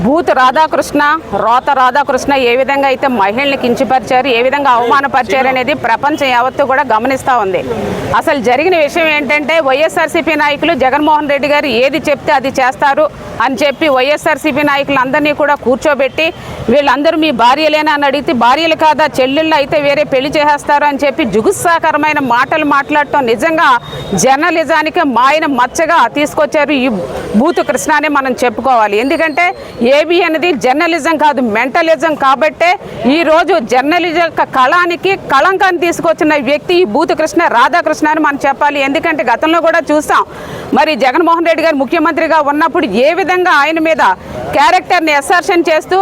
భూత్ రాధాకృష్ణ, రోత రాధాకృష్ణ ఏ విధంగా అయితే మహిళల్ని కించపరిచారు, ఏ విధంగా అవమానపరిచారు అనేది ప్రపంచం యావత్తు కూడా గమనిస్తూ ఉంది. అసలు జరిగిన విషయం ఏంటంటే వైఎస్ఆర్సీపీ నాయకులు జగన్మోహన్ రెడ్డి గారు ఏది చెప్తే అది చేస్తారు అని చెప్పి వైఎస్ఆర్సీపీ నాయకులందరినీ కూడా కూర్చోబెట్టి వీళ్ళందరూ మీ భార్యలేనా అని అడిగితే భార్యలు కాదా, చెల్లెళ్ళు అయితే వేరే పెళ్లి చేసేస్తారు అని చెప్పి జుగుత్సాకరమైన మాటలు మాట్లాడటం నిజంగా జర్నలిజానికి మాయన మచ్చగా తీసుకొచ్చారు ఈ భూత్ కృష్ణ అని మనం చెప్పుకోవాలి. ఎందుకంటే ఏబీ అనేది జర్నలిజం కాదు, మెంటలిజం. కాబట్టే ఈరోజు జర్నలిజం కళానికి కళంకాన్ని తీసుకొచ్చిన వ్యక్తి ఈ భూత్ కృష్ణ రాధాకృష్ణ అని మనం చెప్పాలి. ఎందుకంటే గతంలో కూడా చూసాం, మరి జగన్మోహన్ రెడ్డి గారు ముఖ్యమంత్రిగా ఉన్నప్పుడు ఏ విధంగా ఆయన మీద క్యారెక్టర్ని అసర్షన్ చేస్తూ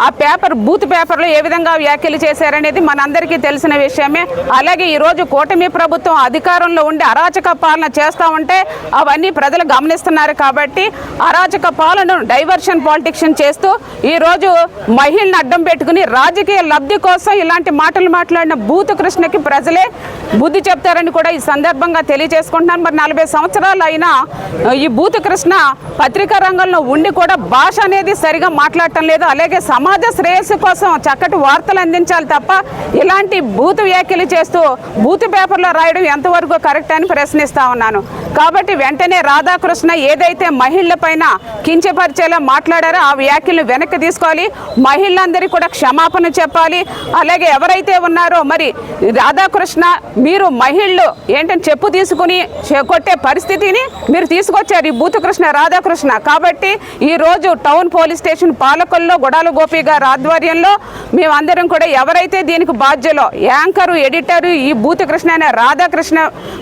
ఆ పేపర్ బూత్ పేపర్లో ఏ విధంగా వ్యాఖ్యలు చేశారనేది మనందరికీ తెలిసిన విషయమే. అలాగే ఈరోజు కూటమి ప్రభుత్వం అధికారంలో ఉండి అరాచక పాలన చేస్తూ ఉంటే అవన్నీ ప్రజలు గమనిస్తున్నారు. కాబట్టి అరాచక పాలనను డైవర్షన్ పాలిటిక్స్ చేస్తూ ఈరోజు మహిళలను అడ్డం పెట్టుకుని రాజకీయ లబ్ధి కోసం ఇలాంటి మాటలు మాట్లాడిన భూత్ కృష్ణకి ప్రజలే బుద్ధి చెప్తారని కూడా ఈ సందర్భంగా తెలియజేసుకుంటున్నాను. మరి 40 సంవత్సరాలు అయినా ఈ భూత్ కృష్ణ పత్రికా రంగంలో ఉండి కూడా భాష అనేది సరిగా మాట్లాడటం లేదు. అలాగే సమాజ శ్రేయస్సు కోసం చక్కటి వార్తలు అందించాలి తప్ప ఇలాంటి బూత్ వ్యాఖ్యలు చేస్తూ బూత్ పేపర్లో రాయడం ఎంతవరకు కరెక్ట్ అని ప్రశ్నిస్తా ఉన్నాను. కాబట్టి వెంటనే రాధాకృష్ణ ఏదైతే మహిళల పైన కించపరిచేలా మాట్లాడారో ఆ వ్యాఖ్యలను వెనక్కి తీసుకోవాలి, మహిళలందరికీ కూడా క్షమాపణ చెప్పాలి. అలాగే ఎవరైతే ఉన్నారో మరి రాధాకృష్ణ మీరు మహిళలు ఏంటంటే చెప్పు తీసుకుని కొట్టే పరిస్థితిని మీరు తీసుకొచ్చారు ఈ భూత్ కృష్ణ రాధాకృష్ణ. కాబట్టి ఈరోజు టౌన్ పోలీస్ స్టేషన్ పాలకుల్లో గుడాల గోపి గారి ఆధ్వర్యంలో మేమందరం కూడా ఎవరైతే దీనికి బాధ్యులో యాంకరు, ఎడిటరు ఈ భూత్ కృష్ణ అనే రాధాకృష్ణ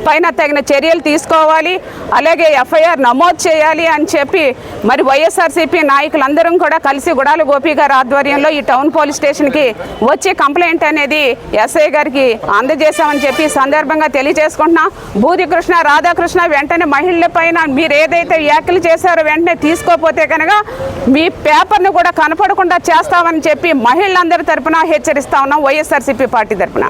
పైన తగిన చర్యలు తీసుకోవాలి, అలాగే ఎఫ్ఐఆర్ నమోదు చేయాలి అని చెప్పి మరి వైఎస్ఆర్సీపీ నాయకులందరం కూడా కలిసి గుడాల గోపి గారి ఆధ్వర్యంలో ఈ టౌన్ పోలీస్ స్టేషన్కి వచ్చి కంప్లైంట్ అనేది ఎస్ఐ గారికి అందజేశామని చెప్పి సందర్భంగా తెలియజేసుకుంటున్నాం. భూత్ కృష్ణ రాధాకృష్ణ వెంటనే మహిళల పైన మీరు ఏదైతే వ్యాఖ్యలు చేశారో వెంటనే తీసుకోకపోతే కనుక మీ పేపర్ను కూడా కనపడకుండా చేస్తామని చెప్పి మహిళలందరి తరపున హెచ్చరిస్తా ఉన్నాం వైఎస్ఆర్సీపీ పార్టీ తరపున.